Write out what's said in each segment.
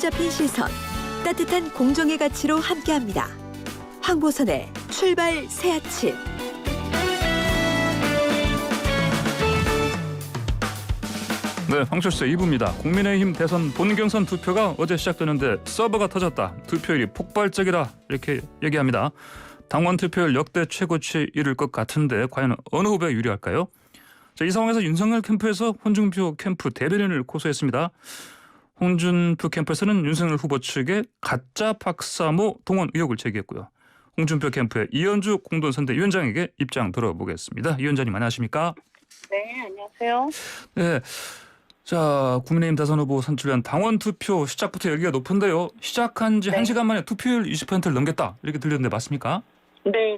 사로잡힌 시선, 따뜻한 공정의 가치로 함께합니다. 황보선의 출발 새 아침. 네, 황철수 2부입니다. 국민의힘 대선 본경선 투표가 어제 시작되는데 서버가 터졌다. 투표율이 폭발적이다. 이렇게 얘기합니다. 당원 투표율 역대 최고치에 이를 것 같은데 과연 어느 후보가 유리할까요? 자, 이 상황에서 윤석열 캠프에서 홍준표 캠프 대변인을 고소했습니다. 홍준표 캠프에서는 윤석열 후보 측에 가짜 박사모 동원 의혹을 제기했고요. 홍준표 캠프의 이현주 공동선대위원장에게 입장 들어보겠습니다. 위원장님 안녕하십니까? 네, 안녕하세요. 네. 자, 국민의힘 대선 후보 선출위원 당원 투표 시작부터 열기가 높은데요. 시작한 지 1시간 만에 투표율 20%를 넘겼다. 이렇게 들렸는데 맞습니까? 네.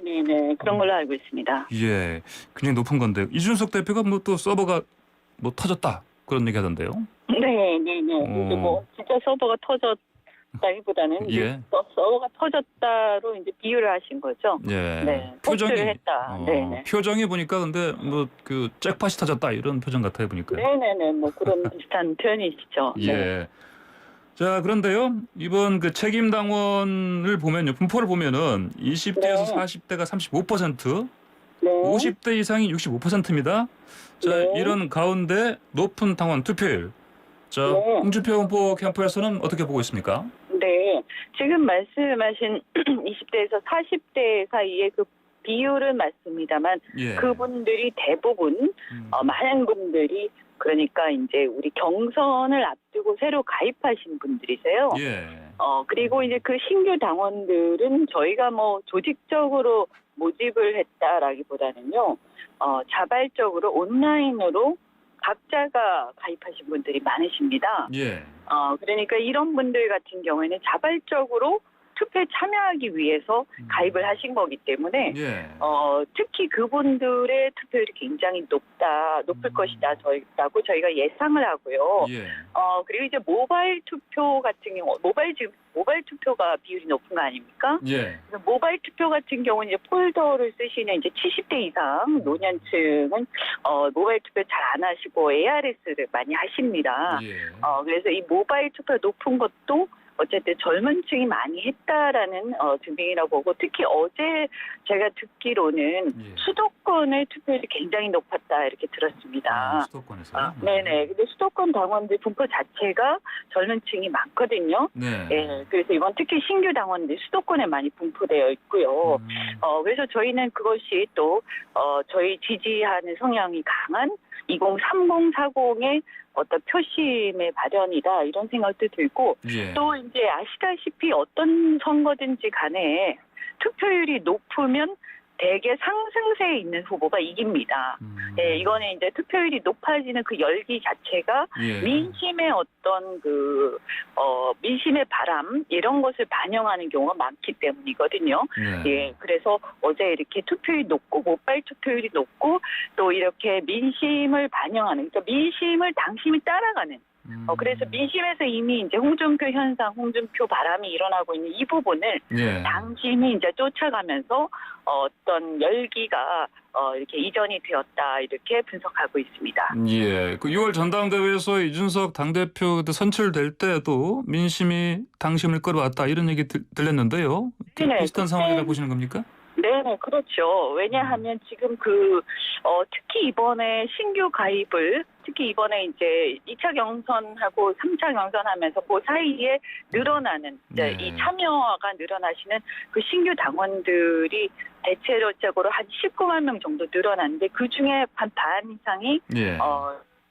그런 걸로 알고 있습니다. 예. 굉장히 높은 건데 이준석 대표가 뭐 또 서버가 뭐 터졌다. 그런 얘기 하던데요. 네. 이제 뭐 진짜 서버가 터졌다기보다는 이제 서버가 터졌다로 이제 비유를 하신 거죠. 예. 네. 표정이 했다. 네. 표정이 보니까 근데 뭐 그 잭팟이 터졌다 이런 표정 같아요 보니까. 네. 뭐 그런 비슷한 표현이시죠. 예. 네. 자, 그런데요. 이번 그 책임 당원을 보면요. 분포를 보면은 20대에서 네. 40대가 35%, 네. 50대 이상이 65%입니다. 자, 네. 이런 가운데 높은 당원 투표율. 자, 네. 홍준표 후보 캠프에서는 어떻게 보고 있습니까? 네. 지금 말씀하신 20대에서 40대 사이의 그 비율은 맞습니다만 예. 그분들이 대부분 많은 분들이 그러니까 이제 우리 경선을 앞두고 새로 가입하신 분들이세요. 예. 그리고 이제 그 신규 당원들은 저희가 뭐 조직적으로 모집을 했다라기보다는요, 자발적으로 온라인으로 각자가 가입하신 분들이 많으십니다. 예. 그러니까 이런 분들 같은 경우에는 자발적으로 투표에 참여하기 위해서 가입을 하신 거기 때문에 예. 특히 그분들의 투표율이 굉장히 높을 것이다 라고 저희가 예상을 하고요. 예. 그리고 이제 모바일 투표 같은 경우 모바일 투표가 비율이 높은 거 아닙니까? 예. 그래서 모바일 투표 같은 경우는 이제 폴더를 쓰시는 이제 70대 이상 노년층은 모바일 투표 잘 안 하시고 ARS를 많이 하십니다. 예. 그래서 이 모바일 투표 높은 것도 어쨌든 젊은 층이 많이 했다라는 증빙이라고 보고, 특히 어제 제가 듣기로는 예. 수도권의 투표율이 굉장히 높았다 이렇게 들었습니다. 수도권에서. 네네. 근데 수도권 당원들 분포 자체가 젊은 층이 많거든요. 네. 예, 그래서 이번 특히 신규 당원들이 수도권에 많이 분포되어 있고요. 그래서 저희는 그것이 또 저희 지지하는 성향이 강한 2030, 40의 어떤 표심의 발현이다 이런 생각도 들고, 예. 또 이제 아시다시피 어떤 선거든지 간에 투표율이 높으면 대개 상승세에 있는 후보가 이깁니다. 네, 이거는 이제 투표율이 높아지는 그 열기 자체가 예. 민심의 어떤 민심의 바람 이런 것을 반영하는 경우가 많기 때문이거든요. 네. 예, 그래서 어제 이렇게 투표율이 높고 모바일 투표율이 높고 또 이렇게 민심을 반영하는, 그러니까 민심을 당심이 따라가는. 그래서 민심에서 이미 이제 홍준표 현상, 홍준표 바람이 일어나고 있는 이 부분을 예. 당심이 이제 쫓아가면서 어떤 열기가 이렇게 이전이 되었다 이렇게 분석하고 있습니다. 예. 그 6월 전당대회에서 이준석 당대표 선출될 때도 민심이 당심을 끌어왔다 이런 얘기 들렸는데요. 네, 비슷한 상황이라고 보시는 겁니까? 네, 그렇죠. 왜냐하면 지금 특히 이번에 신규 가입을, 특히 이번에 이제 2차 경선하고 3차 경선하면서 그 사이에 늘어나는, 네. 이 참여가 늘어나시는 그 신규 당원들이 대체적으로 한 19만 명 정도 늘어났는데 그 중에 한 반 이상이 예.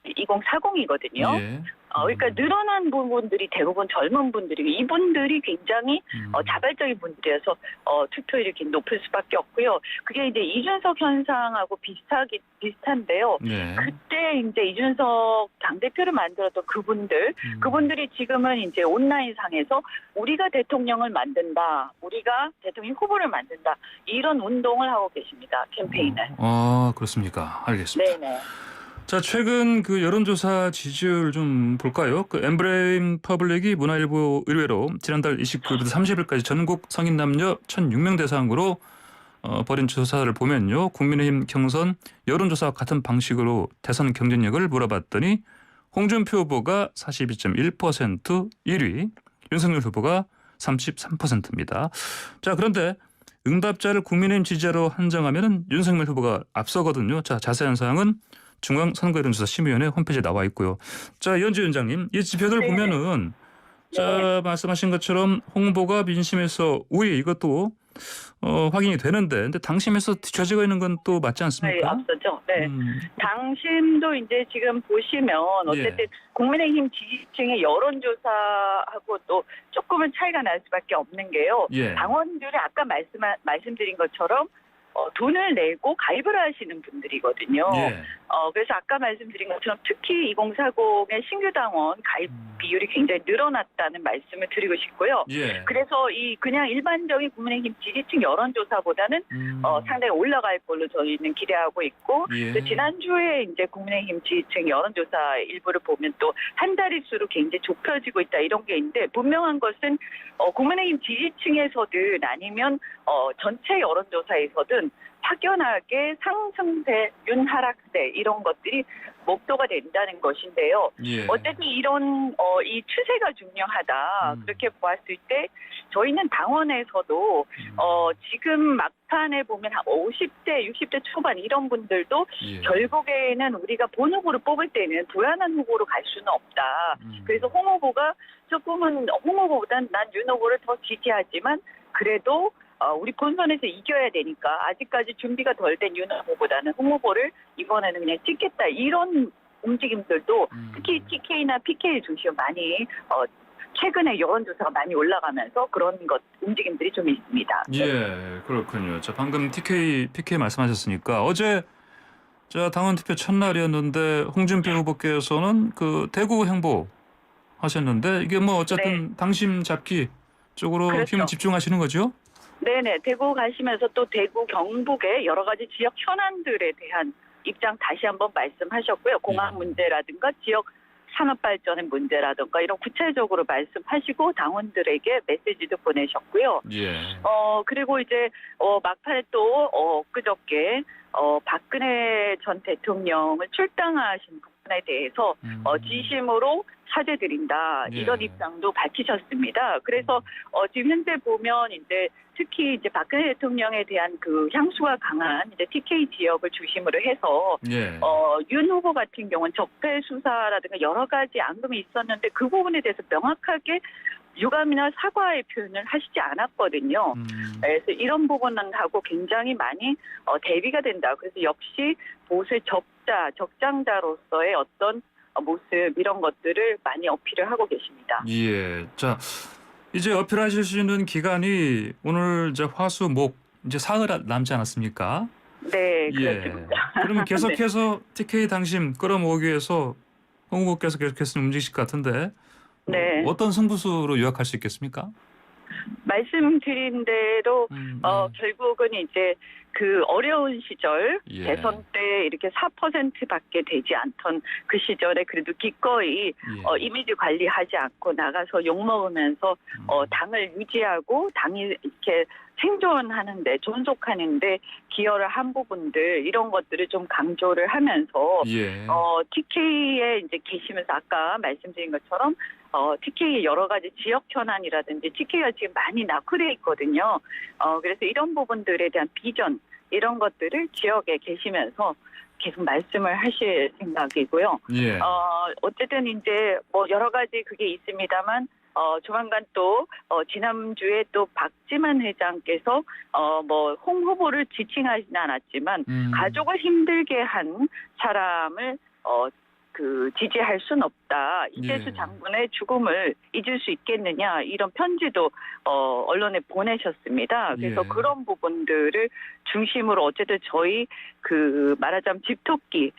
2040이거든요. 예. 그러니까 늘어난 부분들이 대부분 젊은 분들이고, 이분들이 굉장히 자발적인 분들이어서 투표율이 이렇게 높을 수밖에 없고요. 그게 이제 이준석 현상하고 비슷한데요. 네. 그때 이제 이준석 당대표를 만들었던 그분들이 지금은 이제 온라인 상에서 우리가 대통령을 만든다, 우리가 대통령 후보를 만든다, 이런 운동을 하고 계십니다. 캠페인을. 그렇습니까? 알겠습니다. 네네. 자, 최근 그 여론조사 지지율 좀 볼까요? 그 엠브레인 퍼블릭이 문화일보 의뢰로 지난달 29일부터 30일까지 전국 성인 남녀 1,006명 대상으로 벌인 조사를 보면요. 국민의힘 경선 여론조사와 같은 방식으로 대선 경쟁력을 물어봤더니 홍준표 후보가 42.1% 1위, 윤석열 후보가 33%입니다. 자, 그런데 응답자를 국민의힘 지지자로 한정하면 윤석열 후보가 앞서거든요. 자, 자세한 사항은 중앙선거여론조사심의위원회 홈페이지에 나와 있고요. 자, 이현주 위원장님, 이 지표들 네. 보면은 자, 말씀하신 것처럼 홍보가 민심에서 우위 이것도 확인이 되는데, 근데 당심에서 뒤처지고 있는 건 또 맞지 네, 않습니까? 앞서죠. 네. 당심도 이제 지금 보시면 어쨌든 국민의힘 지지층의 여론조사하고 또 조금은 차이가 날 수밖에 없는 게요. 예. 당원들이 아까 말씀드린 것처럼 돈을 내고 가입을 하시는 분들이거든요. 예. 그래서 아까 말씀드린 것처럼 특히 2040의 신규 당원 가입 비율이 굉장히 늘어났다는 말씀을 드리고 싶고요. 예. 그래서 이 그냥 일반적인 국민의힘 지지층 여론조사보다는 상당히 올라갈 걸로 저희는 기대하고 있고 예. 또 지난주에 이제 국민의힘 지지층 여론조사 일부를 보면 또 한 자릿수로 굉장히 좁혀지고 있다 이런 게 있는데 분명한 것은 국민의힘 지지층에서든 아니면 전체 여론조사에서든 확연하게 상승세, 윤하락세 이런 것들이 목도가 된다는 것인데요. 예. 어쨌든 이런 이 추세가 중요하다. 그렇게 보았을 때 저희는 당원에서도 지금 막판에 보면 한 50대, 60대 초반 이런 분들도 예. 결국에는 우리가 본 후보를 뽑을 때는 불안한 후보로 갈 수는 없다. 그래서 홍 후보가 조금은 홍 후보보단 난 윤 후보를 더 지지하지만 그래도 우리 본선에서 이겨야 되니까 아직까지 준비가 덜 된 윤 후보보다는 홍 후보를 이번에는 그냥 찍겠다 이런 움직임들도 특히 TK나 PK 중심 많이 최근에 여론조사가 많이 올라가면서 그런 움직임들이 좀 있습니다. 예, 그렇군요. 자, 방금 PK 말씀하셨으니까 어제 자 당원 투표 첫날이었는데 홍준표 후보께서는 그 대구 행보 하셨는데 이게 뭐 어쨌든 당심 잡기 쪽으로 그렇죠. 힘을 집중하시는 거죠? 네네. 대구 가시면서 또 대구 경북의 여러 가지 지역 현안들에 대한 입장 다시 한번 말씀하셨고요. 공항 문제라든가 지역 산업 발전의 문제라든가 이런 구체적으로 말씀하시고 당원들에게 메시지도 보내셨고요. 예. 그리고 이제 막판에 또 엊그저께 박근혜 전 대통령을 출당하신 부분에 대해서 진심으로 사죄드린다 이런 예. 입장도 밝히셨습니다. 그래서 지금 현재 보면 이제 특히 이제 박근혜 대통령에 대한 그 향수가 강한 이제 TK 지역을 중심으로 해서 예. 윤 후보 같은 경우는 적폐 수사라든가 여러 가지 앙금이 있었는데 그 부분에 대해서 명확하게 유감이나 사과의 표현을 하시지 않았거든요. 그래서 이런 부분하고 굉장히 많이 대비가 된다. 그래서 역시 보수의 적장자로서의 어떤 모습 이런 것들을 많이 어필을 하고 계십니다. 예. 자, 이제 어필하실 수 있는 기간이 오늘 이제 화수 목 이제 사흘 남지 않았습니까? 네, 예. 그렇습니다. 그러면 네. 계속해서 TK 당심 끌어모으기 위해서 홍 후보께서 계속해서 움직이실 것 같은데 네. 어떤 승부수로 요약할 수 있겠습니까? 말씀드린 대로 결국은 이제 그 어려운 시절 예. 대선 때 이렇게 4%밖에 되지 않던 그 시절에 그래도 기꺼이 예. 이미지 관리하지 않고 나가서 욕먹으면서 당을 유지하고 당이 이렇게 생존하는데 존속하는데 기여를 한 부분들 이런 것들을 좀 강조를 하면서 예. TK에 이제 계시면서 아까 말씀드린 것처럼 TK의 여러 가지 지역 현안이라든지 TK가 지금 많이 낙후돼 있거든요. 그래서 이런 부분들에 대한 비전 이런 것들을 지역에 계시면서 계속 말씀을 하실 생각이고요. 예. 어쨌든 이제 뭐 여러 가지 그게 있습니다만 조만간 또 지난주에 또 박지만 회장께서 뭐 홍 후보를 지칭하지는 않았지만 가족을 힘들게 한 사람을 그 지지할 순 없다. 이재수 예. 장군의 죽음을 잊을 수 있겠느냐 이런 편지도 언론에 보내셨습니다. 그래서 예. 그런 부분들을 중심으로 어쨌든 저희 그 말하자면 집토끼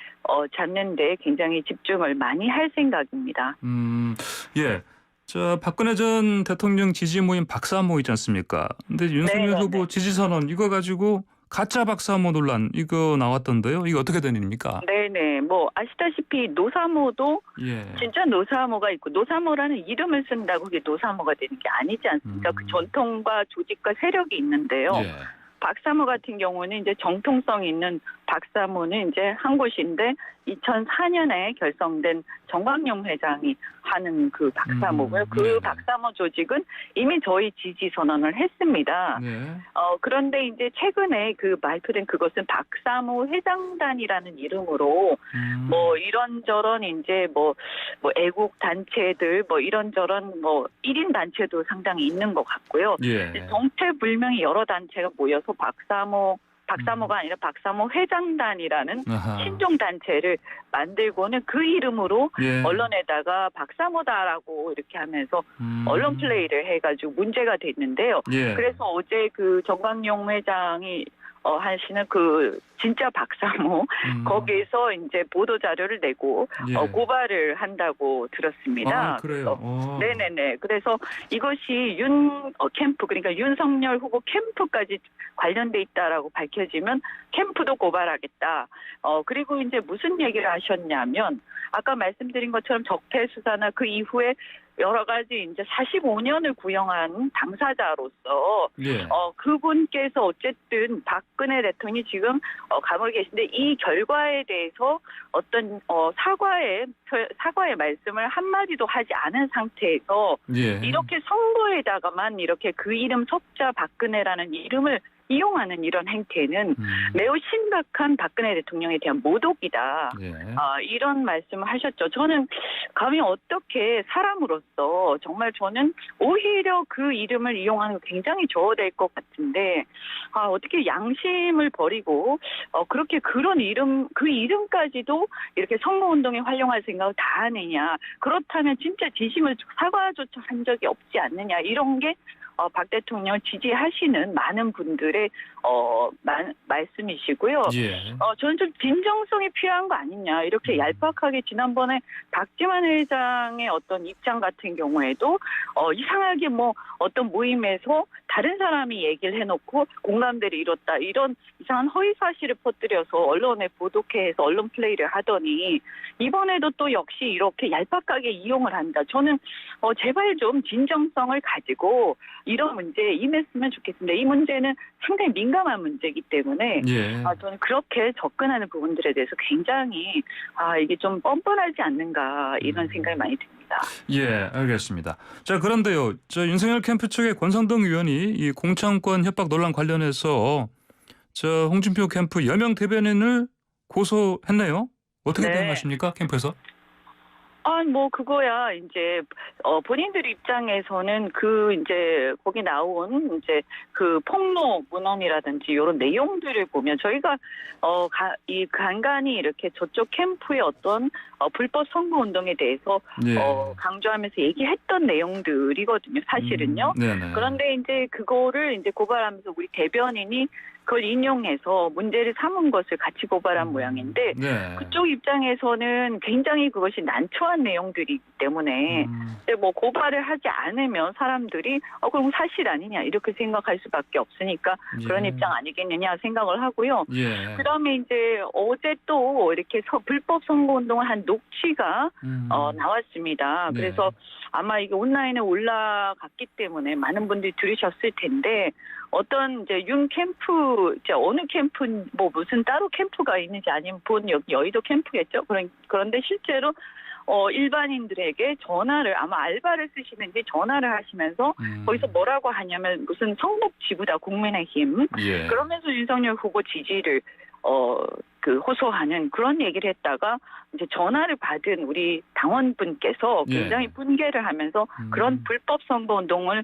잡는 데 굉장히 집중을 많이 할 생각입니다. 예. 자, 박근혜 전 대통령 지지 모임 박사모 있지 않습니까? 근데 윤석열 네네네. 후보 지지 선언 이거 가지고 가짜 박사모 논란 이거 나왔던데요. 이거 어떻게 된 일입니까? 네네. 뭐 아시다시피 노사모도 예. 진짜 노사모가 있고 노사모라는 이름을 쓴다고 그게 노사모가 되는 게 아니지 않습니까? 그 전통과 조직과 세력이 있는데요. 예. 박사모 같은 경우는 이제 정통성 있는 박사모는 이제 한 곳인데 2004년에 결성된 정광용 회장이 하는 그 박사모고요. 그 네네. 박사모 조직은 이미 저희 지지 선언을 했습니다. 네. 그런데 이제 최근에 그 발표된 그것은 박사모 회장단이라는 이름으로 뭐 이런저런 이제 뭐 애국 단체들 뭐 이런저런 뭐 1인 단체도 상당히 있는 것 같고요. 예. 정체불명의 여러 단체가 모여서 박사모가 아니라 박사모 회장단이라는 아하. 신종 단체를 만들고는 그 이름으로 예. 언론에다가 박사모다라고 이렇게 하면서 언론 플레이를 해가지고 문제가 됐는데요. 예. 그래서 어제 그 정광용 회장이 하시는 그 진짜 박사모 거기에서 이제 보도 자료를 내고 예. 고발을 한다고 들었습니다. 아, 그래요. 네네네. 그래서 이것이 캠프 그러니까 윤석열 후보 캠프까지 관련돼 있다라고 밝혀지면 캠프도 고발하겠다. 그리고 이제 무슨 얘기를 하셨냐면 아까 말씀드린 것처럼 적폐 수사나 그 이후에 여러 가지 이제 45년을 구형한 당사자로서 예. 그분께서 어쨌든 박근혜 대통령이 지금 감옥에 계신데 이 결과에 대해서 어떤 사과의 말씀을 한마디도 하지 않은 상태에서 예. 이렇게 선거에다가만 이렇게 그 이름 석자 박근혜라는 이름을 이용하는 이런 행태는 매우 심각한 박근혜 대통령에 대한 모독이다. 예. 이런 말씀을 하셨죠. 저는 감히 어떻게 사람으로서 정말 저는 오히려 그 이름을 이용하는 거 굉장히 저어될 것 같은데 어떻게 양심을 버리고 그렇게 그런 이름 그 이름까지도 이렇게 선거운동에 활용할 생각을 다 하느냐. 그렇다면 진짜 진심을 사과조차 한 적이 없지 않느냐. 이런 게 박 대통령을 지지하시는 많은 분들의 말씀이시고요. 예. 저는 좀 진정성이 필요한 거 아니냐. 이렇게 얄팍하게 지난번에 박지원 회장의 어떤 입장 같은 경우에도 이상하게 뭐 어떤 모임에서 다른 사람이 얘기를 해놓고 공감대를 이뤘다. 이런 이상한 허위 사실을 퍼뜨려서 언론에 보도케 해서 언론 플레이를 하더니 이번에도 또 역시 이렇게 얄팍하게 이용을 한다. 저는 제발 좀 진정성을 가지고 이런 문제에 임했으면 좋겠습니다. 이 문제는 상당히 민감한 문제이기 때문에 예. 저는 그렇게 접근하는 부분들에 대해서 굉장히 이게 좀 뻔뻔하지 않는가 이런 생각이 많이 듭니다. 예, 알겠습니다. 자, 그런데요. 윤석열 캠프 측의 권성동 의원이 이 공천권 협박 논란 관련해서 홍준표 캠프 여명 대변인을 고소했네요. 어떻게 네. 대응하십니까? 캠프에서? 뭐 그거야 이제 본인들 입장에서는 이제 거기 나온 이제 그 폭로 문헌이라든지 이런 내용들을 보면 저희가 이 간간히 이렇게 저쪽 캠프의 어떤 불법 선거 운동에 대해서 예. 강조하면서 얘기했던 내용들이거든요. 사실은요. 네네. 그런데 이제 그거를 이제 고발하면서 우리 대변인이 그걸 인용해서 문제를 삼은 것을 같이 고발한 모양인데 네. 그쪽 입장에서는 굉장히 그것이 난처한 내용들이기 때문에 뭐 고발을 하지 않으면 사람들이 그럼 사실 아니냐 이렇게 생각할 수밖에 없으니까 그런 예. 입장 아니겠느냐 생각을 하고요. 예. 그다음에 이제 어제 또 이렇게 불법 선거운동을 한 녹취가 나왔습니다. 네. 그래서 아마 이게 온라인에 올라갔기 때문에 많은 분들이 들으셨을 텐데 어떤 이제 윤 캠프 이제 어느 캠프 뭐 무슨 따로 캠프가 있는지 아니면 본 여기 여의도 캠프겠죠. 그런데 실제로 일반인들에게 전화를 아마 알바를 쓰시는지 전화를 하시면서 거기서 뭐라고 하냐면 무슨 성북지부다 국민의힘 예. 그러면서 윤석열 후보 지지를 호소하는 그런 얘기를 했다가 이제 전화를 받은 우리 당원분께서 굉장히 예. 분개를 하면서 그런 불법 선거 운동을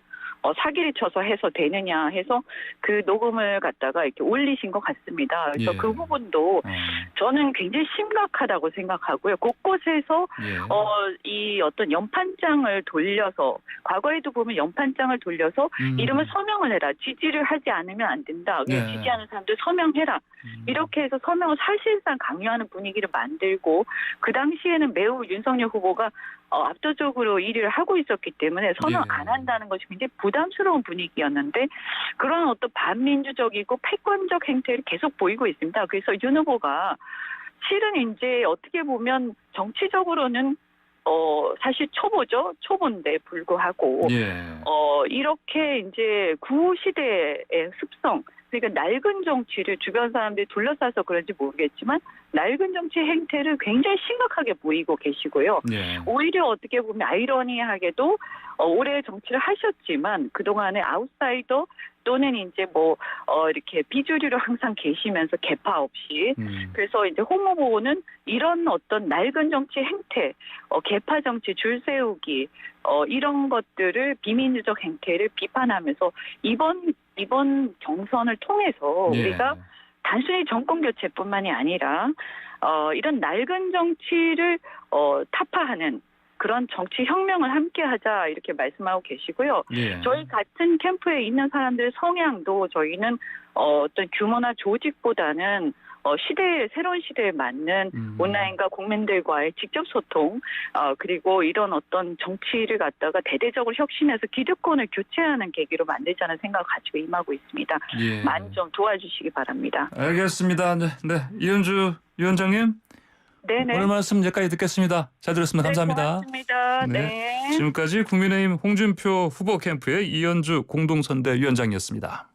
사기를 쳐서 해서 되느냐 해서 그 녹음을 갖다가 이렇게 올리신 것 같습니다. 그래서 예. 그 부분도 저는 굉장히 심각하다고 생각하고요. 곳곳에서 예. 이 어떤 연판장을 돌려서 과거에도 보면 연판장을 돌려서 이름을 서명을 해라. 지지를 하지 않으면 안 된다. 네. 지지하는 사람들 서명해라. 이렇게 해서 서명을 사실상 강요하는 분위기를 만들고 그 당시에는 매우 윤석열 후보가 압도적으로 1위를 하고 있었기 때문에 서명 예. 안 한다는 것이 굉장히 부담스러운 분위기였는데 그런 어떤 반민주적이고 패권적 행태를 계속 보이고 있습니다. 그래서 윤 후보가 실은 이제 어떻게 보면 정치적으로는 사실 초보인데 불구하고 예. 이렇게 이제 구시대의 습성 그러니까 낡은 정치를 주변 사람들이 둘러싸서 그런지 모르겠지만 낡은 정치 행태를 굉장히 심각하게 보이고 계시고요. 예. 오히려 어떻게 보면 아이러니하게도 오래 정치를 하셨지만 그동안에 아웃사이더 또는 이제 이렇게 비주류로 항상 계시면서 계파 없이 그래서 이제 홍 후보는 이런 어떤 낡은 정치 행태, 계파 정치 줄 세우기 이런 것들을 비민주적 행태를 비판하면서 이번 경선을 통해서 예. 우리가 단순히 정권 교체뿐만이 아니라 이런 낡은 정치를 타파하는 그런 정치 혁명을 함께하자 이렇게 말씀하고 계시고요. 예. 저희 같은 캠프에 있는 사람들의 성향도 저희는 어떤 규모나 조직보다는 새로운 시대에 맞는 온라인과 국민들과의 직접 소통, 그리고 이런 어떤 정치를 갖다가 대대적으로 혁신해서 기득권을 교체하는 계기로 만들자는 생각을 가지고 임하고 있습니다. 예. 많이 좀 도와주시기 바랍니다. 알겠습니다. 네, 이현주 위원장님 네네. 오늘 말씀 여기까지 듣겠습니다. 잘 들었습니다. 감사합니다. 고맙습니다. 네. 네. 지금까지 국민의힘 홍준표 후보 캠프의 이현주 공동선대위원장이었습니다.